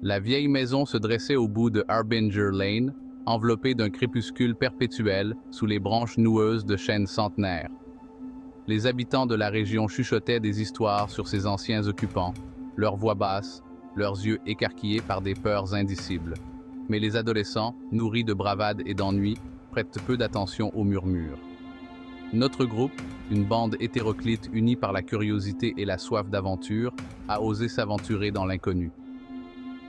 La vieille maison se dressait au bout de Harbinger Lane, enveloppée d'un crépuscule perpétuel sous les branches noueuses de chênes centenaires. Les habitants de la région chuchotaient des histoires sur ces anciens occupants, leurs voix basses, leurs yeux écarquillés par des peurs indicibles. Mais les adolescents, nourris de bravade et d'ennui, prêtent peu d'attention aux murmures. Notre groupe, une bande hétéroclite unie par la curiosité et la soif d'aventure, a osé s'aventurer dans l'inconnu.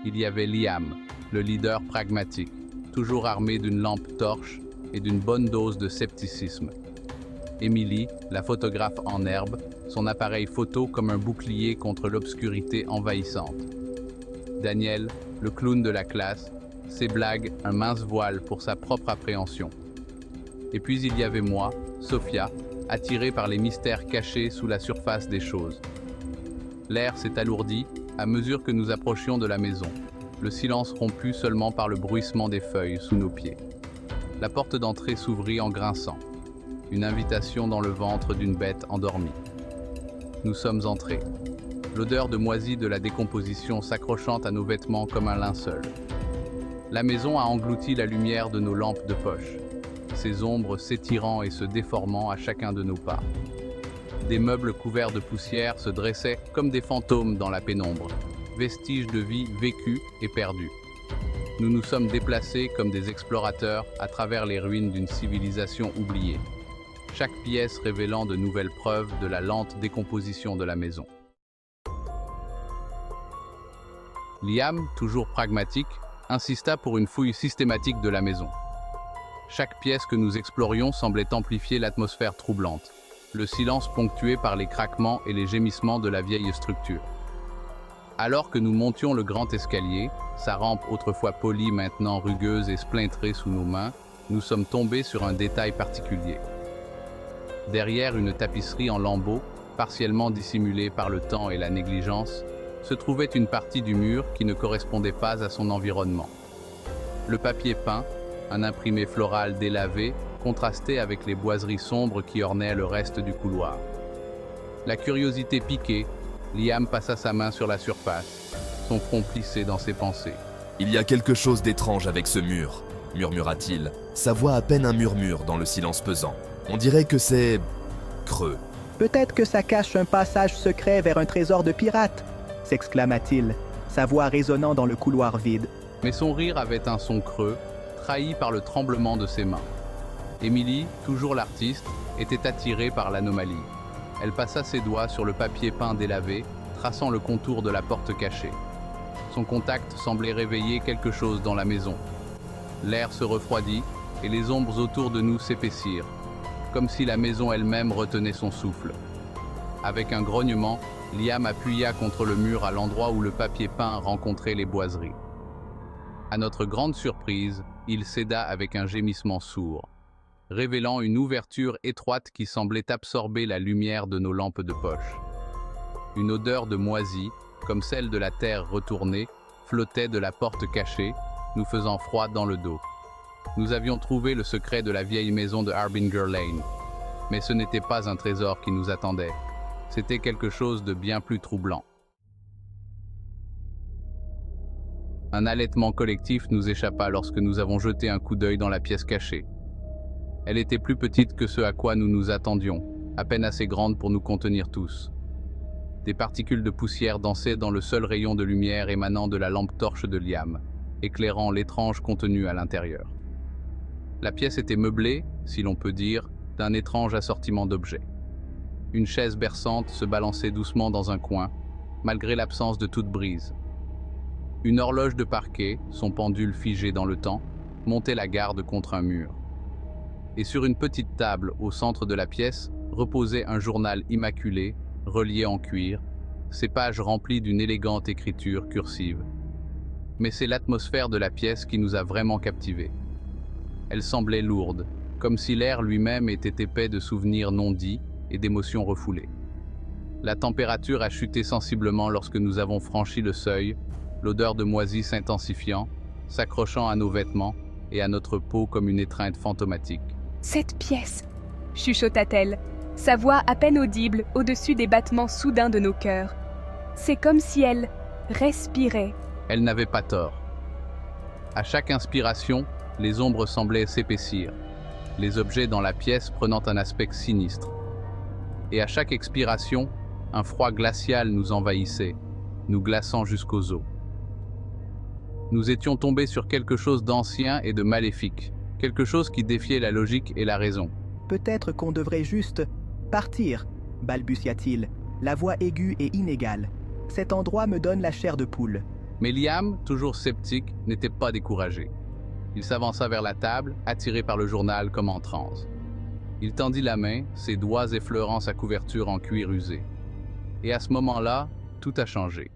Il y avait Liam, le leader pragmatique, toujours armé d'une lampe torche et d'une bonne dose de scepticisme. Emily, la photographe en herbe, son appareil photo comme un bouclier contre l'obscurité envahissante. Daniel, le clown de la classe, ses blagues un mince voile pour sa propre appréhension. Et puis il y avait moi, Sophia, attirée par les mystères cachés sous la surface des choses. L'air s'est alourdi à mesure que nous approchions de la maison, le silence rompu seulement par le bruissement des feuilles sous nos pieds. La porte d'entrée s'ouvrit en grinçant, une invitation dans le ventre d'une bête endormie. Nous sommes entrés, l'odeur de moisi de la décomposition s'accrochant à nos vêtements comme un linceul. La maison a englouti la lumière de nos lampes de poche, ses ombres s'étirant et se déformant à chacun de nos pas. Des meubles couverts de poussière se dressaient comme des fantômes dans la pénombre, vestiges de vie vécue et perdue. Nous nous sommes déplacés comme des explorateurs à travers les ruines d'une civilisation oubliée, chaque pièce révélant de nouvelles preuves de la lente décomposition de la maison. Liam, toujours pragmatique, insista pour une fouille systématique de la maison. Chaque pièce que nous explorions semblait amplifier l'atmosphère troublante, le silence ponctué par les craquements et les gémissements de la vieille structure. Alors que nous montions le grand escalier, sa rampe autrefois polie maintenant rugueuse et splintrée sous nos mains, nous sommes tombés sur un détail particulier. Derrière une tapisserie en lambeaux, partiellement dissimulée par le temps et la négligence, se trouvait une partie du mur qui ne correspondait pas à son environnement. Le papier peint, un imprimé floral délavé, contrastait avec les boiseries sombres qui ornaient le reste du couloir. La curiosité piquée, Liam passa sa main sur la surface, son front plissé dans ses pensées. « Il y a quelque chose d'étrange avec ce mur, murmura-t-il, sa voix à peine un murmure dans le silence pesant. On dirait que c'est... creux. » « Peut-être que ça cache un passage secret vers un trésor de pirate !» s'exclama-t-il, sa voix résonnant dans le couloir vide. Mais son rire avait un son creux, trahi par le tremblement de ses mains. Emily, toujours l'artiste, était attirée par l'anomalie. Elle passa ses doigts sur le papier peint délavé, traçant le contour de la porte cachée. Son contact semblait réveiller quelque chose dans la maison. L'air se refroidit et les ombres autour de nous s'épaissirent, comme si la maison elle-même retenait son souffle. Avec un grognement, Liam appuya contre le mur à l'endroit où le papier peint rencontrait les boiseries. À notre grande surprise, il céda avec un gémissement sourd, révélant une ouverture étroite qui semblait absorber la lumière de nos lampes de poche. Une odeur de moisi, comme celle de la terre retournée, flottait de la porte cachée, nous faisant froid dans le dos. Nous avions trouvé le secret de la vieille maison de Harbinger Lane. Mais ce n'était pas un trésor qui nous attendait. C'était quelque chose de bien plus troublant. Un halètement collectif nous échappa lorsque nous avons jeté un coup d'œil dans la pièce cachée. Elle était plus petite que ce à quoi nous nous attendions, à peine assez grande pour nous contenir tous. Des particules de poussière dansaient dans le seul rayon de lumière émanant de la lampe torche de Liam, éclairant l'étrange contenu à l'intérieur. La pièce était meublée, si l'on peut dire, d'un étrange assortiment d'objets. Une chaise berçante se balançait doucement dans un coin, malgré l'absence de toute brise. Une horloge de parquet, son pendule figé dans le temps, montait la garde contre un mur. Et sur une petite table au centre de la pièce reposait un journal immaculé, relié en cuir, ses pages remplies d'une élégante écriture cursive. Mais c'est l'atmosphère de la pièce qui nous a vraiment captivés. Elle semblait lourde, comme si l'air lui-même était épais de souvenirs non dits et d'émotions refoulées. La température a chuté sensiblement lorsque nous avons franchi le seuil, l'odeur de moisi s'intensifiant, s'accrochant à nos vêtements et à notre peau comme une étreinte fantomatique. « Cette pièce !» chuchota-t-elle, sa voix à peine audible au-dessus des battements soudains de nos cœurs. « C'est comme si elle respirait, Elle n'avait pas tort. À chaque inspiration, les ombres semblaient s'épaissir, les objets dans la pièce prenant un aspect sinistre. Et à chaque expiration, un froid glacial nous envahissait, nous glaçant jusqu'aux os. Nous étions tombés sur quelque chose d'ancien et de maléfique, quelque chose qui défiait la logique et la raison. Peut-être qu'on devrait juste partir, balbutia-t-il, la voix aiguë et inégale. Cet endroit me donne la chair de poule. Mais Liam, toujours sceptique, n'était pas découragé. Il s'avança vers la table, attiré par le journal comme en transe. Il tendit la main, ses doigts effleurant sa couverture en cuir usé. Et à ce moment-là, tout a changé.